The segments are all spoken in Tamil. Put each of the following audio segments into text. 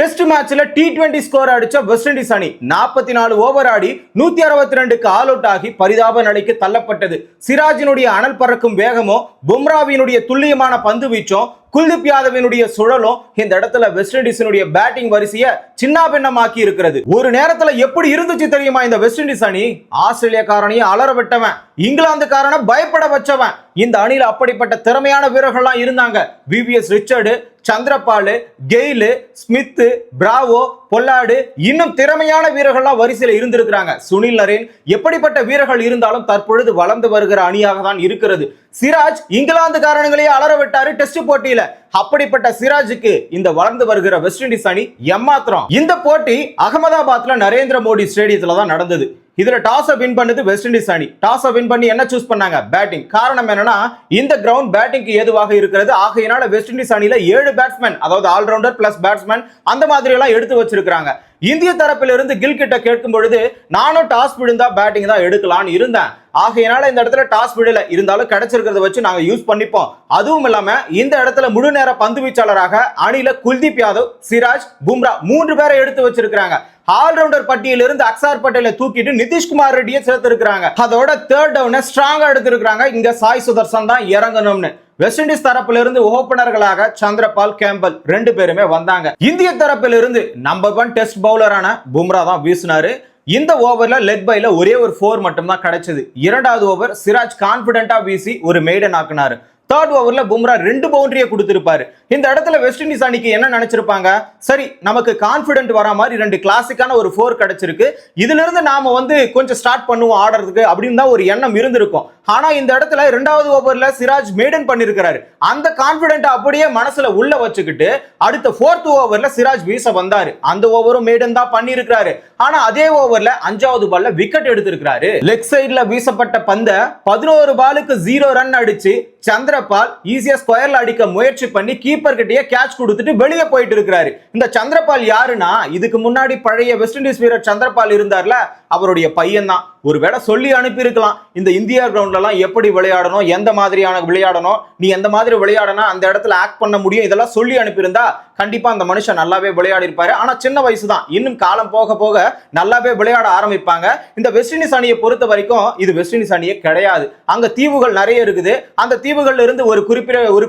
டெஸ்ட் மேட்ச்ல T20 ஸ்கோர் அடிச்ச வெஸ்ட் இண்டீஸ் அணி 44 ஓவர் ஆடி 162க்கு ஆல் அவுட் ஆகி பரிதாப நிலைக்கு தள்ளப்பட்டது. சிராஜினுடைய அனல் பறக்கும் வேகமோ, பும்ராவினுடைய துல்லியமான பந்து வீச்சும், குல்தீப் யாதவினுடைய சுழலும் இந்த இடத்துல வெஸ்ட் இண்டீஸினுடைய பேட்டிங் வரிசையை சின்னாபின்னமாக்கி இருக்கிறது. ஒரு நேரத்துல எப்படி இருந்துச்சு தெரியுமா இந்த வெஸ்ட் இண்டீஸ் அணி? ஆஸ்திரேலியாக்காரனையும் அலற விட்டவன், இங்கிலாந்துக்காரனை பயப்பட வச்சவன். இந்த அணியில அப்படிப்பட்ட திறமையான வீரர்கள்லாம் இருந்தாங்க. Viv Richard, Chanderpaul, Gayle, Smith, Bravo, Pollard, இன்னும் திறமையான வீரர்கள்லாம் வரிசையில் இருந்திருக்கிறாங்க. சுனில் நரேன், எப்படிப்பட்ட வீரர்கள் இருந்தாலும் தற்பொழுது வளர்ந்து வருகிற அணியாக தான் இருக்கிறது. சிராஜ் இங்கிலாந்துக்காரர்களையே அலற விட்டாரு டெஸ்ட் போட்டியில. அப்படிப்பட்ட சிராஜுக்கு இந்த வளர்ந்து வருகிற வெஸ்ட் இண்டீஸ் அணி ஏமாத்திரம். இந்த போட்டி அகமதாபாத்ல நரேந்திர மோடி ஸ்டேடியத்துல தான் நடந்தது. இதுல டாஸ் வின் பண்ணது வெஸ்ட் இண்டீஸ் அணி. டாஸ் வின் பண்ணி என்ன சூஸ் பண்ணாங்க? பேட்டிங். காரணம் என்னன்னா, இந்த கிரவுண்ட் பேட்டிங்க்கு ஏதுவாக இருக்கிறது. ஆகையினால வெஸ்ட் இண்டீஸ் அணியில 7 பேட்ஸ்மேன், அதாவது ஆல்ரவுண்டர் பிளஸ் பேட்ஸ்மேன், அந்த மாதிரி எல்லாம் எடுத்து வச்சிருக்காங்க. இந்திய தரப்பிலிருந்து கில் கிட்ட கேட்கும் பொழுது நானும் டாஸ் விழுந்தா பேட்டிங் தான் எடுக்கலான்னு இருந்தேன். ஆகையினால இந்த இடத்துல டாஸ் விடல, இருந்தாலும் கிடைச்சிருக்கிறத வச்சு நாங்க யூஸ் பண்ணிப்போம். அதுவும் இல்லாம இந்த இடத்துல முழு நேர பந்து வீச்சாளராக அணியில குல்தீப் யாதவ், சிராஜ், பும்ரா 3 பேரை எடுத்து வச்சிருக்காங்க. ஆல்ரவுண்டர் பட்டியலிருந்து அக்சார் பட்டேலை தூக்கிட்டு நிதிஷ்குமார் ரெட்டியை சேர்த்திருக்காங்க. அதோட தேர்ட் டவுனை ஸ்ட்ராங்கா எடுத்திருக்காங்க. இங்க சாய் சுதர்சன் தான் இறங்கணும்னு. வெஸ்ட் இண்டீஸ் தரப்பிலிருந்து ஓபனர்களாக சந்திரபால், கேம்பல் 2 பேருமே வந்தாங்க. இந்திய தரப்பிலிருந்து நம்பர் 1 டெஸ்ட் பவுலரான பும்ரா தான் வீசினாரு. இந்த ஓவர்ல லெக் பைல ஒரே ஒரு 4 மட்டும் தான் கிடைச்சது. இரண்டாவது ஓவர் சிராஜ் கான்பிடென்டா வீசி ஒரு மெய்டன் ஆக்குனாரு. தேர்ட் ஓவர்ல பும்ரா 2 பவுண்டரியை கொடுத்திருப்பாரு. இந்த இடத்துல வெஸ்ட் இண்டீஸ் அணிக்கு என்ன நினைச்சிருப்பாங்க? சரி, நமக்கு கான்பிடென்ட் வர மாதிரி 2 கிளாசிக்கான ஒரு 4 கிடைச்சிருக்கு, இதுல இருந்து நாம கொஞ்சம் ஸ்டார்ட் பண்ணுவோம் ஆடுறதுக்கு அப்படின்னு தான் ஒரு எண்ணம் இருந்திருக்கும். ஆனா இந்த இடத்துல 2வது ஓவர்ல சிராஜ் மெய்டன் பண்ணிருக்காரு. அந்த கான்பிடென்ட் அப்படியே மனசுல உள்ள வச்சுக்கிட்டு அடுத்த 4th ஓவர்ல சிராஜ் வீச வந்தாரு. அந்த ஓவரும் மெய்டன் தான் பண்ணிருக்காரு. ஆனா அதே ஓவர்ல 5வது பால்ல விக்கெட் எடுத்திருக்காரு. லெக் சைடுல வீசப்பட்ட பந்த 11 பாலுக்கு 0 ரன் அடிச்சு சந்திரபால் ஈஸியா ஸ்கொயர்ல அடிக்க முயற்சி பண்ணி கீப்பர் கிட்டயே கேட்ச் கொடுத்துட்டு வெளியே போயிட்டு இருக்காரு. இந்த சந்திரபால் யாருன்னா, இதுக்கு முன்னாடி பழைய வெஸ்ட் இண்டீஸ் வீரர் சந்திரபால் இருந்தார்ல, அவருடைய பையன் தான். ஒருவேளை சொல்லி அனுப்பி இருக்கலாம், இந்த இந்தியா கிரவுண்ட்ல எல்லாம் எப்படி விளையாடணும், எந்த மாதிரியான விளையாடணும், நீ எந்த மாதிரி விளையாடனா அந்த இடத்துல ஆக்ட் பண்ண முடியும், இதெல்லாம் சொல்லி அனுப்பியிருந்தா கண்டிப்பா அந்த மனுஷன் நல்லாவே விளையாடி இருப்பாரு. ஆனா சின்ன வயசு தான், இன்னும் காலம் போக போக நல்லாவே விளையாட ஆரம்பிப்பாங்க. இந்த வெஸ்ட் இண்டீஸ் அணியை பொறுத்த வரைக்கும் இது வெஸ்ட் இண்டீஸ் அணியே கிடையாது. அங்க தீவுகள் நிறைய இருக்குது. அந்த தீவுகள்ல இருந்து ஒரு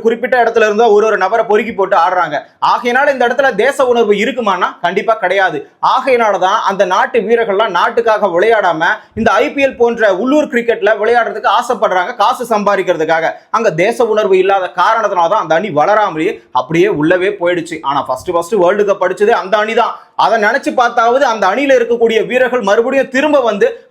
குறிப்பிட்ட இடத்துல இருந்து ஒரு நபரை பொறுக்கி போட்டு ஆடுறாங்க. ஆகையினால இந்த இடத்துல தேச உணர்வு இருக்குமானா கண்டிப்பா கிடையாது. ஆகையினாலதான் அந்த நாட்டு வீரர்கள்லாம் நாட்டுக்காக விளையாடாம இந்த ஐபிஎல் போன்ற உள்ளூர் கிரிக்கெட்ல விளையாடுறதுக்கு ஆசைப்படுறாங்க, காசு சம்பாதிக்கிறதுக்காக. அங்க தேச உணர்வு இல்லாத காரணத்தினால்தான் அந்த அணி வளராமலேயே அப்படியே உள்ளவே போயிடுச்சு. ஆனா ஃபர்ஸ்ட் வேர்ல்டு கப் அடிச்சதே அந்த அணி தான். அதை நினைச்சு பார்த்தாவது அந்த அணியில இருக்கக்கூடிய வீரர்கள் மறுபடியும் திரும்ப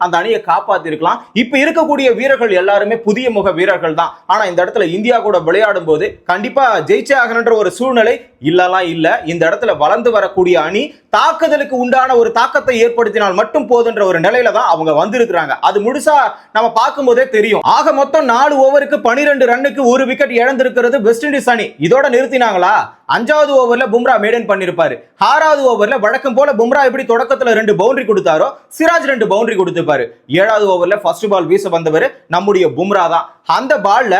அந்த அணியை காப்பாத்தி இருக்கலாம். இப்ப இருக்கக்கூடிய வீரர்கள் எல்லாருமே புதிய முக வீரர்கள் தான். ஆனா இந்த இடத்துல இந்தியா கூட விளையாடும் போது கண்டிப்பா ஜெயிச்சே ஆகணுன்ற ஒரு சூழ்நிலை இல்லலாம் இல்ல. இந்த இடத்துல வளர்ந்து வரக்கூடிய அணி தாக்குதலுக்கு உண்டான ஒரு தாக்கத்தை ஏற்படுத்தினால் மட்டும் போதுன்ற ஒரு நிலையில தான் அவங்க வந்திருக்கிறாங்க. அது முழுசா நம்ம பார்க்கும் போதே தெரியும். ஆக மொத்தம் 4 ஓவருக்கு 12 ரன்னுக்கு ஒரு விக்கெட் இழந்திருக்கிறது வெஸ்ட் இண்டீஸ் அணி. இதோட நிறுத்தினாங்களா? 5வது ஓவர்ல பும்ரா மெய்டன் பண்ணிருப்பாரு. 6வது ஓவர்ல வழக்கம் போல பும்ரா எப்படி தொடக்கத்துல 2 பவுண்டரி கொடுத்தாரோ சிராஜ் 2 பவுண்டரி கொடுத்திருப்பாரு. 7வது ஓவர்ல ஃபர்ஸ்ட் பால் வீச வந்தவர் நம்முடைய பும்ரா தான். அந்த பால்ல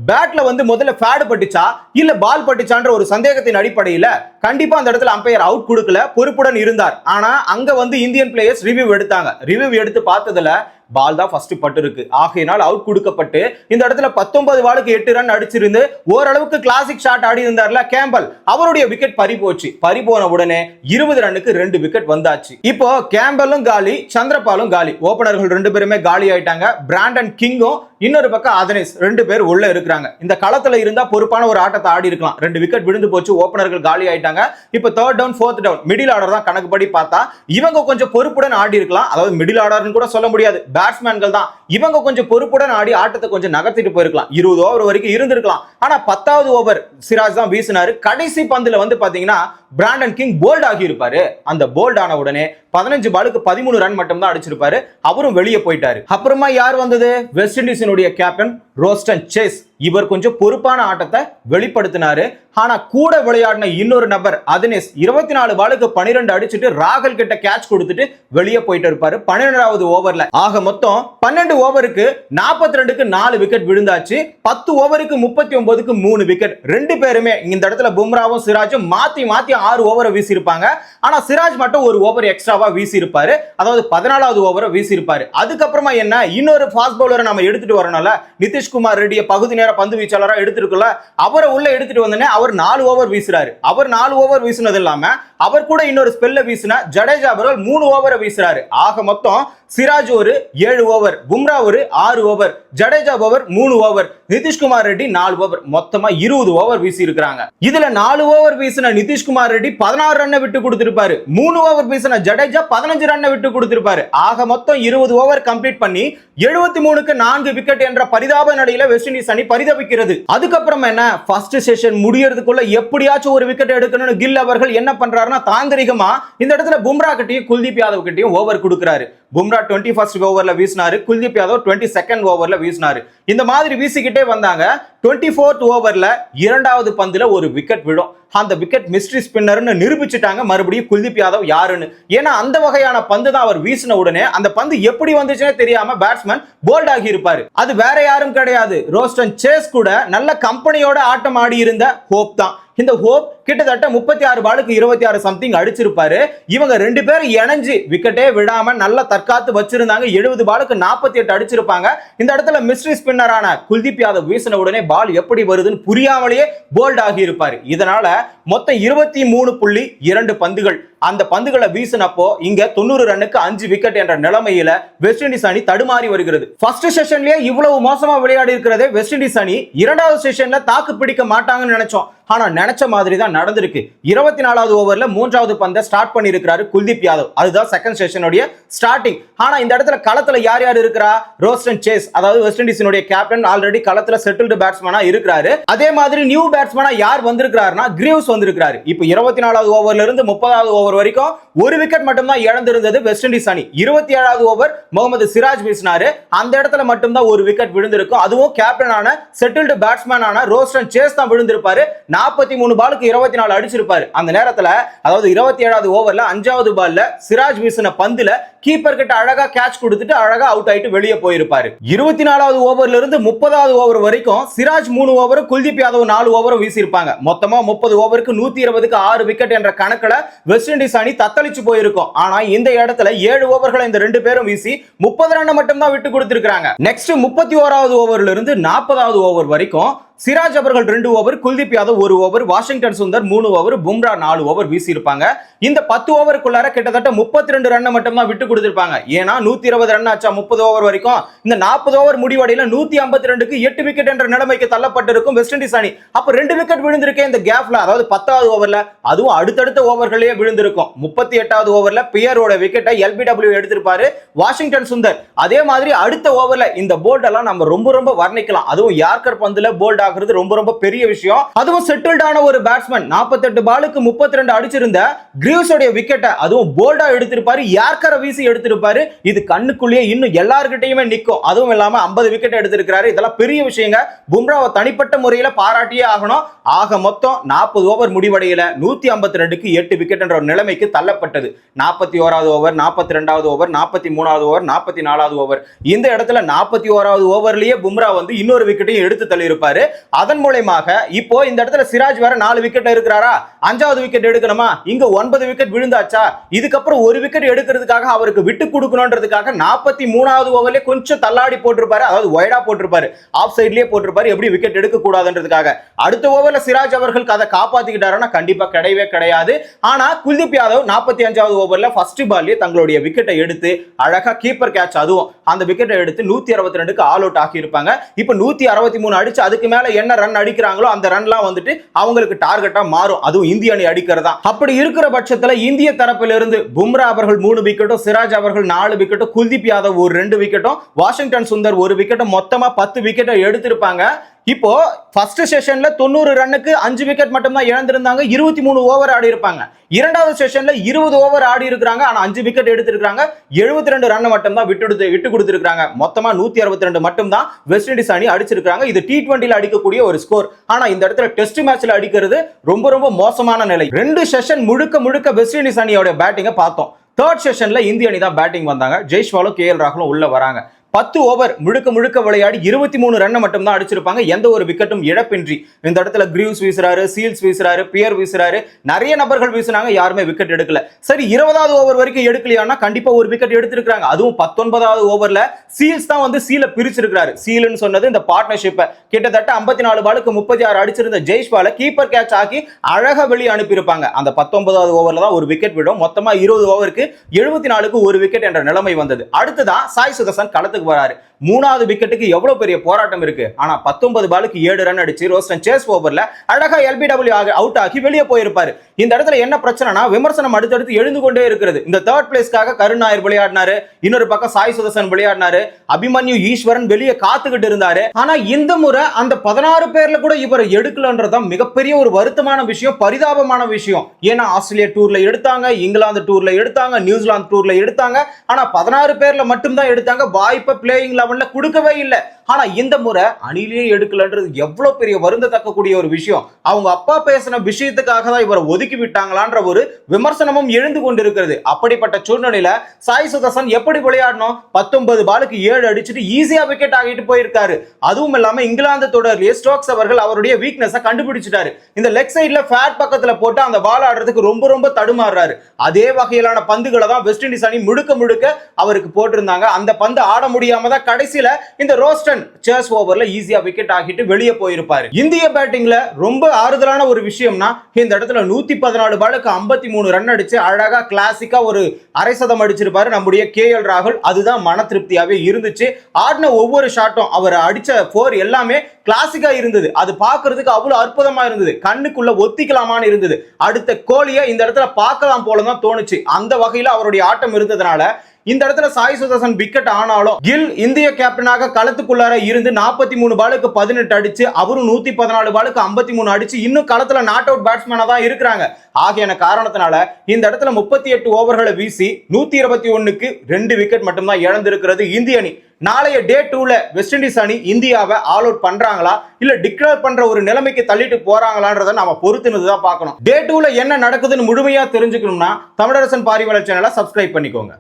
பேட்ல முதல்ல ஃபேட் பட்டுச்சா இல்ல பால் பட்டுச்சான்ற ஒரு சந்தேகத்தின் அடிப்படையில கண்டிப்பா அந்த இடத்துல அம்பையர் அவுட் கொடுக்கல, பொறுப்புடன் இருந்தார். ஆனா அங்க இந்தியன் பிளேயர்ஸ் ரிவ்யூ எடுத்தாங்க. ரிவ்யூ எடுத்து பார்த்ததுல பால் தான் ஃபர்ஸ்ட் பட்டு இருக்கு. ஆகையினால் அவுட் கொடுக்கப்பட்டு இந்த இடத்துல 19 பாலுக்கு 8 ரன் அடிச்சிருந்து ஓரளவுக்கு கிளாசிக் ஷாட் ஆடி இருந்தார்ல கேம்பல், அவருடைய விக்கெட் பறி போச்சு. பறி போன உடனே 20 ரன்னுக்கு 2 விக்கெட் வந்தாச்சு. இப்போ கேம்பலும் காலி, சந்திரபாலும் காலி. ஓபனர்கள் 2 பேருமே காலி ஆயிட்டாங்க. பிராண்டன் கிங்கும் இன்னொரு பக்கம் அதனேஸ் 2 பேர் உள்ள இருக்கிறாங்க. இந்த களத்துல இருந்தா பொறுப்பான ஒரு ஆட்டத்தை ஆடி இருக்கலாம். 2 விக்கெட் விழுந்து போச்சு, ஓபனர்கள் காலி ஆயிட்டாங்க. இப்போ 3rd down 4th down middle order தான். கணக்குப்படி பார்த்தா இவங்க கொஞ்சம் பொறுப்புடன் ஆடி இருக்கலாம். அதாவது மிடில் ஆர்டர்னு கூட சொல்ல முடியாது, பேட்ஸ்மேன்கள் தான். இவங்க கொஞ்சம் பொறுப்புடன் ஆடி ஆட்டத்தை கொஞ்சம் நகர்த்திட்டு போயிருக்கலாம். 20 ஓவர் வரைக்கும் இருந்திருக்கலாம். ஆனா 10வது ஓவர் சிராஜ் தான் வீசினாரு. கடைசி பந்துல பாத்தீங்கன்னா பிராண்டன் கிங் போல்ட் ஆகி இருப்பாரு. அந்த போல்ட் ஆன உடனே 15 பாலுக்கு 13 ரன் மட்டும் தான் அடிச்சிருப்பாரு. அவரும் வெளியே போயிட்டாரு. அப்புறமா யார் வந்தது? வெஸ்ட் இண்டீஸினுடைய கேப்டன் ரோஸ்டன் சேஸ். இவர் கொஞ்சம் பொறுப்பான ஆட்டத்தை வெளிப்படுத்தினாரு. ஆனா கூட விளையாடின இன்னொரு நபர் அதினேஷ் 24 பாலுக்கு 12 அடிச்சுட்டு ராகுல் கிட்ட கேட்ச் கொடுத்துட்டு வெளியே போயிட்டு இருப்பாரு 12வது ஓவர்ல. ஆக மொத்தம் 12 ஓவருக்கு 42க்கு 4 விக்கெட் விழுந்தாச்சு. 10 ஓவருக்கு 39க்கு 3 விக்கெட். ரெண்டு பேருமே இந்த இடத்துல பும்ராவும் சிராஜும் மாத்தி மாத்தி 6 ஓவரை வீசி இருப்பாங்க. ஆனா சிராஜ் மட்டும் ஒரு ஓவர் எக்ஸ்ட்ராவா வீசி இருப்பாரு. அதாவது 14வது ஓவரை வீசி இருப்பாரு. அதுக்கப்புறமா என்ன, இன்னொரு ஃபாஸ்ட் பவுலரை நம்ம எடுத்துட்டு வரணும்ல, நிதிஷ்குமார் ரெட்டியை பகுதி நேர பந்து வீச்சாளரா எடுத்துருக்குல்ல, அவரை உள்ள எடுத்துட்டு வந்தனே அவர் 4 ஓவர் வீசுறாரு. அவர் 4 ஓவர் வீசுனது இல்லாம அவர் கூட இன்னொரு ஸ்பெல்ல வீசின ஜடேஜா அவர்கள் 3 ஓவரை வீசுறாரு. ஆக மொத்தம் சிராஜ் ஒரு 7 ஓவர், பும்ரா ஒரு 6 over, Jadeja over 3 over, Nitish Kumar Reddy 4 over, மொத்தமா 20 ஓவர் வீசி இருக்காங்க. இதுல 4 ஓவர் வீசின நிதிஷ்குமார் ரெட்டி 16 ரன்னை விட்டு கொடுத்திருப்பாரு. 3 ஓவர் வீசின ஜடேஜா 15 ரன்னை விட்டு கொடுத்திருப்பாரு. ஆக மொத்தம் 20 ஓவர் கம்ப்ளீட் பண்ணி 73க்கு 4 விக்கெட் என்ற பரிதாப நிலையில வெஸ்ட் இண்டீஸ் அணி பரிதவிக்கிறது. அதுக்கப்புறம் என்ன, ஃபர்ஸ்ட் செஷன் முடியறதுக்குள்ள எப்படியாச்சும் ஒரு விக்கெட் எடுக்கணும்னு கில் அவர்கள் என்ன பண்றாருன்னா, தாந்திரிகமா இந்த இடத்துல பும்ரா கிட்டையும் குல்தீப் யாதவ் கிட்டையும் ஓவர் கொடுக்கிறாரு. பும்ரா 21st ஓவர்ல வீசினாரு, குல்தீப் யாதவ் 22nd ஓவர்ல வீசினாரு. இந்த மாதிரி வீசிக்கிட்டே வந்தாங்க. 24th ஓவர்ல இரண்டாவது பந்துல ஒரு விக்கெட் விடும். அந்த விக்கெட் மிஸ்ட்ரி ஸ்பின்னர்னு நிரூபிச்சுட்டாங்க மறுபடியும் குல்தீப் யாதவ் யாருன்னு. ஏன்னா அந்த வகையான பந்து தான் அவர் வீசின உடனே அந்த பந்து எப்படி வந்துச்சுன்னு தெரியாம பேட்ஸ்மேன் போல்ட் ஆகி இருப்பாரு. அது வேற யாரும் கிடையாது, ரோஸ்டன் சேஸ் கூட நல்ல கம்பெனியோட ஆட்டம் ஆடி இருந்த ஹோப் தான். இந்த ஹோப் கிட்டத்தட்ட 36 பாலுக்கு 26 சம்திங் அடிச்சிருப்பாரு. இவங்க ரெண்டு பேரும் இணைஞ்சு விக்கெட்டே விடாம நல்லா தற்காத்து வச்சிருந்தாங்க. 70 பாலுக்கு 48 அடிச்சிருப்பாங்க. இந்த இடத்துல மிஸ்ட்ரி ஸ்பின்னரான குல்தீப் யாதவ் வீசின உடனே பால் எப்படி வருதுன்னு புரியாமலேயே போல்ட் ஆகி இருப்பாரு. இதனால மொத்தம் 23.2 பந்துகள் அந்த பந்துகளை வீசினப்போ இங்க 90 ரன்னுக்கு 5 விக்கெட் என்ற நிலைமையில வெஸ்ட் இண்டீஸ் அணி தடுமாறி வருகிறது. ஃபர்ஸ்ட் செஷன்லயே இவ்வளவு மோசமா விளையாடி இருக்கிறதே வெஸ்ட் இண்டீஸ் அணி 2வது செஷன்ல தாக்கு பிடிக்க மாட்டாங்கன்னு நினைச்சோம். ஆனா நினைச்ச மாதிரி தான் நடந்திருக்கு. 24வது ஓவர்ல 3வது பந்தை ஸ்டார்ட் பண்ணி இருக்கிறாரு குல்தீப் யாதவ். அதுதான் செகண்ட் செஷனுடைய ஸ்டார்டிங். ஆனா இந்த இடத்துல களத்துல யார் யார் இருக்கிறா, ரோஸ்டன் சேஸ் அதாவது வெஸ்ட் இண்டீஸினுடைய கேப்டன் ஆல்ரெடி களத்துல செட்டில்டு பேட்ஸ்மேனா இருக்கிறாரு. அதே மாதிரி நியூ பேட்ஸ்மேனா யார் வந்திருக்கிறாருன்னா கிரீவ்ஸ் வந்திருக்கிறாரு. இப்போ 24வது ஓவர்ல இருந்து 30வது ஓவர் வரைக்கும் ஒரு விக்கெட் மட்டும் தான் இழந்திருந்தது வெஸ்ட் இண்டீஸ் அணி. 27வது ஓவர் முகமது சிராஜ் வீசினாரு. அந்த இடத்துல மட்டும் தான் ஒரு விக்கெட் விழுந்திருக்கும். அதுவும் கேப்டனான செட்டில்டு பேட்ஸ்மேனான ரோஸ்டன் சேஸ் தான் விழுந்திருப்பாரு. 43 பாலுக்கு 24 அடிச்சிருப்பாரு. அந்த நேரத்துல அதாவது 27வது ஓவர்ல 5வது பால்ல சிராஜ் வீசின பந்துல கீப்பர் கிட்ட அழகா கேட்ச் கொடுத்துட்டு அழகா அவுட் ஆயிட்டு வெளியே போயிருப்பாரு. 24வது ஓவர்ல இருந்து 30வது ஓவர் வரைக்கும் சிராஜ் 3 ஓவர், குல்தீப் யாதவ் 4 ஓவர் வீசி இருப்பாங்க. மொத்தமா 30 ஓவருக்கு 120க்கு 6 விக்கெட் என்ற கணக்குல வெஸ்ட் இண்டீஸ் அணி தத்தளிச்சு போயிருக்கும். ஆனா இந்த இடத்துல 7 ஓவர்களை இந்த ரெண்டு பேரும் வீசி 30 ரன் மட்டும் தான் விட்டு கொடுத்திருக்காங்க. நெக்ஸ்ட் 31வது ஓவர்ல இருந்து 40வது ஓவர் வரைக்கும் சிராஜ் அவர்கள் 2 over, Kuldeep Yadav 1 over, Washington Sundar 3 over, Bumrah 4 over வீசி இருப்பாங்க. இந்த 10 ஓவருக்குள்ளார கிட்டத்தட்ட 32 ரன் மட்டும் தான் விட்டு கொடுத்திருப்பாங்க. ஏன்னா 120 ரன் ஆச்சா 30 ஓவர் வரைக்கும். இந்த 40 ஓவர் முடிவடையில 152க்கு 8 விக்கெட் என்ற நிலைமைக்கு தள்ளப்பட்டிருக்கும் வெஸ்ட் இண்டீஸ் அணி. அப்ப 2 விக்கெட் விழுந்திருக்கே இந்த கேப்ல, அதாவது 10வது ஓவர்ல, அதுவும் அடுத்தடுத்த ஓவர்களே விழுந்திருக்கும். 38வது ஓவர்ல பியரோட விக்கெட்டை எல்பிடபிள்யூ எடுத்திருப்பாரு வாஷிங்டன் சுந்தர். அதே மாதிரி அடுத்த ஓவர்ல இந்த போல்ட் எல்லாம் நம்ம ரொம்ப வர்ணிக்கலாம். அதுவும் யார்கர் பந்துல போல்ட் ரொம்ப பெரிய விஷயம். அதுவும் செட்டில்டான ஒரு பேட்ஸ்மேன் 48 பாலுக்கு 32 அடிச்சிருந்த கிரீவ்ஸோட விக்கெட்டை அதுவும் போல்டா எடுத்திருப்பாரு. யார்கரை வீசி எடுத்திருப்பாரு. இது கண்ணுக்குள்ளேயே இன்னும் எல்லார்கிட்டயுமே நிக்கும். அதுவும் இல்லாம 50 விக்கெட் எடுத்திருக்காரு. இதெல்லாம் பெரிய விஷயங்க. பும்ராவை தனிப்பட்ட முறையில பாராட்டியே ஆகணும். ஆக மொத்தம் 40 ஓவர் முடிவடையில 152க்கு 8 விக்கெட் என்ற ஒரு நிலைமைக்கு தள்ளப்பட்டது. 41வது ஓவர், 42வது ஓவர், 43வது ஓவர், 44வது ஓவர். இந்த இடத்துல 41வது ஓவர்லயே பும்ரா வந்து இன்னொரு விக்கெட்டையும் எடுத்து தள்ளி இருப்பாரு. அதன் மூலமாக இப்போ இந்த இடத்துல சிராஜ் வேற 4 விக்கெட் இருக்கிறாரா, 5வது விக்கெட் எடுக்கணுமா, இங்க 9 விக்கெட் விழுந்தாச்சா, இதுக்கப்புறம் ஒரு விக்கெட் எடுக்கிறதுக்காக அவருக்கு விட்டு கொடுக்கணும்ன்றதுக்காக 43வது ஓவர்ல கொஞ்சம் தள்ளாடி போட்டிருப்பாரு. அதாவது வைடா போட்டிருப்பாரு, ஆஃப் சைட்லயே போட்டிருப்பாரு. எப்படி விக்கெட் எடுக்க கூடாதுன்றதுக்காக. அடுத்த ஓவர்ல சிராஜ் அவர்கள் அதை காப்பாத்திக்கிட்டாருன்னா கண்டிப்பா கிடையவே கிடையாது. ஆனா குல்தீப் யாதவ் 45வது ஓவர்ல ஃபர்ஸ்ட் பால்லே தங்களுடைய விக்கெட்டை எடுத்து அழகா கீப்பர் கேட்ச், அதுவும் அந்த விக்கெட்டை எடுத்து 162க்கு ஆல் அவுட் ஆகி இருப்பாங்க. இப்போ 163 அடிச்சு அதுக்கு மேல என்ன ரன் அடிக்கிறாங்களோ அந்த ரன்லாம் வந்துட்டு அவங்களுக்கு டார்கெட்டா மாறும். அதுவும் இந்திய அணி அடிக்கிறதா. அப்படி இருக்கிற பட்சத்துல இந்திய தரப்பிலிருந்து பும்ரா அவர்கள் 3 விக்கெட்டும், சிராஜ் அவர்கள் 4 விக்கெட்டும், குல்தீப் யாதவ் ஒரு 2 விக்கெட்டும், வாஷிங்டன் சுந்தர் 1 விக்கெட்டும், மொத்தமா 10 விக்கெட்டை எடுத்திருப்பாங்க. இப்போ ஃபர்ஸ்ட் செஷன்ல 90 ரன்னுக்கு 5 விக்கெட் மட்டும் தான் இழந்திருந்தாங்க. 23 ஓவர் ஆடி இருப்பாங்க. இரண்டாவது செஷன்ல 20 ஓவர் ஆடி இருக்காங்க. ஆனா 5 விக்கெட் எடுத்திருக்காங்க. 72 ரன் மட்டும் தான் விட்டு கொடுத்திருக்காங்க. மொத்தமா 162 மட்டும் தான் வெஸ்ட் இண்டீஸ் அணி அடிச்சிருக்காங்க. இது T20ல அடிக்கக்கூடிய ஒரு ஸ்கோர். ஆனா இந்த இடத்துல டெஸ்ட் மேட்ச்ல அடிக்கிறது ரொம்ப ரொம்ப மோசமான நிலை. 2 செஷன் முழுக்க வெஸ்ட் இண்டீஸ் அணியோட பேட்டிங்கை பார்த்தோம். தேர்ட் செஷன்ல இந்திய அணி தான் பேட்டிங் வந்தாங்க. ஜெய்ஸ்வாலும் KL ராகுலும் உள்ள வராங்க. 10 ஓவர் முழுக்க விளையாடி 23 ரன் மட்டும் தான் அடிச்சிருப்பாங்க. எந்த ஒரு விக்கெட்டும் இழப்பின்றி. இந்த இடத்துல கிரீவ்ஸ் வீசுறாரு, சீல்ஸ் வீசுறாரு, பியர் வீசுறாரு, நிறைய நபர்கள் வீசினாங்க, யாருமே விக்கெட் எடுக்கல. சரி, 20வது ஓவர் வரைக்கும் எடுக்கலையானா கண்டிப்பா ஒரு விக்கெட் எடுத்திருக்காங்க. அதுவும் 19வது ஓவர்ல சீல்ஸ் தான் வந்து சீலை பிரிச்சிருக்காரு. சீல்னு சொன்னது இந்த பார்ட்னர்ஷிப். கிட்டத்தட்ட 54 பாலுக்கு 36 அடிச்சிருந்த ஜெய்ஸ்வாலை கீப்பர் கேட்ச் ஆக்கி அழகா வெளியே அனுப்பியிருப்பாங்க. அந்த 19வது ஓவர்ல தான் ஒரு விக்கெட் விடும். மொத்தமா 20 ஓவருக்கு 74க்கு ஒரு விக்கெட் என்ற நிலைமை வந்தது. அடுத்துதான் சாய் சுதர்சன் களத்துக்கு வராரு. 3வது விக்கெட்டுக்கு எவ்வளவு பெரிய போராட்டம் இருக்கு. ஆனா 19 பாலுக்கு 7 ரன் அடிச்சு ரோஸ்டன் சேஸ் ஓவர்ல அழகா LBW அவுட் ஆகி வெளியே போயிருப்பாரு. இந்த இடத்துல என்ன பிரச்சனைனா விமர்சனம் அடுத்தடுத்து எழுந்து கொண்டே இருக்கிறது. இந்த தேர்ட் பிளேஸ்க்காக கருண் நாயர் விளையாடினாரு, இன்னொரு பக்கம் சாய் சுதர்சன் விளையாடினாரு, அபிமன்யு ஈஸ்வரன் வெளியே காத்துக்கிட்டு இருந்தாரு. ஆனா இந்த முறை அந்த 16 பேர்ல கூட இவரை எடுக்கலன்றதான் மிகப்பெரிய ஒரு வருத்தமான விஷயம், பரிதாபமான விஷயம். ஏன்னா ஆஸ்திரேலியா டூர்ல எடுத்தாங்க, இங்கிலாந்து டூர்ல எடுத்தாங்க, நியூசிலாந்து டூர்ல எடுத்தாங்க. ஆனா 16 பேர்ல மட்டும் தான் எடுத்தாங்க. வாய்ப்பை பிளேயிங் லெவல்ல கொடுக்கவே இல்லை. ஆனா இந்த முறை அணிலேயே எடுக்கலன்றது எவ்வளவு பெரிய வருந்தத்தக்கக்கூடிய ஒரு விஷயம். அவங்க அப்பா பேசின விஷயத்துக்காக தான் இவரை ஒதுக்கி விட்டாங்களான்ற ஒரு விமர்சனமும் எழுந்து கொண்டிருக்கிறது. அப்படிப்பட்ட சூழ்நிலையில சாய் சுதர்சன் எப்படி விளையாடணும்? 19 பாலுக்கு 7 அடிச்சுட்டு ஈஸியா விக்கெட் ஆகிட்டு போயிருக்காரு. அதுவும் இல்லாம இங்கிலாந்து தொடர்லயே ஸ்டோக்ஸ் அவர்கள் அவருடைய வீக்னஸ் கண்டுபிடிச்சிட்டாரு. இந்த லெக் சைட்ல ஃபேட் பக்கத்துல போட்டு அந்த பால் ஆடுறதுக்கு ரொம்ப தடுமாறுறாரு. அதே வகையிலான பந்துகளை தான் வெஸ்ட் இண்டீஸ் அணி முழுக்க அவருக்கு போட்டிருந்தாங்க. அந்த பந்து ஆட முடியாம தான் கடைசியில இந்த ரோஸ்டன் சேஸ் ஓவர்ல ஈஸியா விக்கெட் ஆகிட்டு வெளியே போயிருப்பாரு. இந்திய பேட்டிங்ல ரொம்ப ஆறுதலான ஒரு விஷயம்னா இந்த இடத்துல 114 பாலுக்கு 53 ரன் அடிச்சு அழகா கிளாசிக்கா ஒரு அரை சதம் அடிச்சிருப்பாரு நம்முடைய KL ராகுல். அதுதான் மன திருப்தியாவே இருந்துச்சு. ஆடின ஒவ்வொரு ஷாட்டும் அவர் அடிச்ச 4 எல்லாமே கிளாசிக்கா இருந்தது. அது பார்க்கிறதுக்கு அவ்வளவு அற்புதமா இருந்தது. கண்ணுக்குள்ள ஒத்திக்கலாமான்னு இருந்தது. அடுத்த கோலியை இந்த இடத்துல பார்க்கலாம் போலதான் தோணுச்சு. அந்த வகையில அவருடைய ஆட்டம் இருந்ததுனால இந்த இடத்துல சாய் சுதர்சன் விக்கெட் ஆனாலும் கில் இந்திய கேப்டனாக களத்துக்குள்ளார இருந்து 43 பாலுக்கு 18 அடிச்சு அவரும் 114 பாலுக்கு 53 அடிச்சு இன்னும் களத்துல நாட் அவுட் பேட்ஸ்மேனா தான் இருக்கிறாங்க. ஆகிய காரணத்தினால இந்த இடத்துல 38 ஓவர்களை வீசி 121க்கு 2 விக்கெட் மட்டும் தான் இழந்திருக்கிறது இந்திய அணி. நாளைய டே 2ல வெஸ்ட் இண்டீஸ் அணி இந்தியாவை ஆல் அவுட் பண்றாங்களா இல்ல டிக்ளேர் பண்ற ஒரு நிலைமைக்கு தள்ளிட்டு போறாங்களான்றதை நாம பொறுத்துனதுதான் பார்க்கணும். டே 2ல என்ன நடக்குதுன்னு முழுமையா தெரிஞ்சுக்கணும்னா தமிழரசன் பாரிவளர் சேனலை சப்ஸ்கிரைப் பண்ணிக்கோங்க.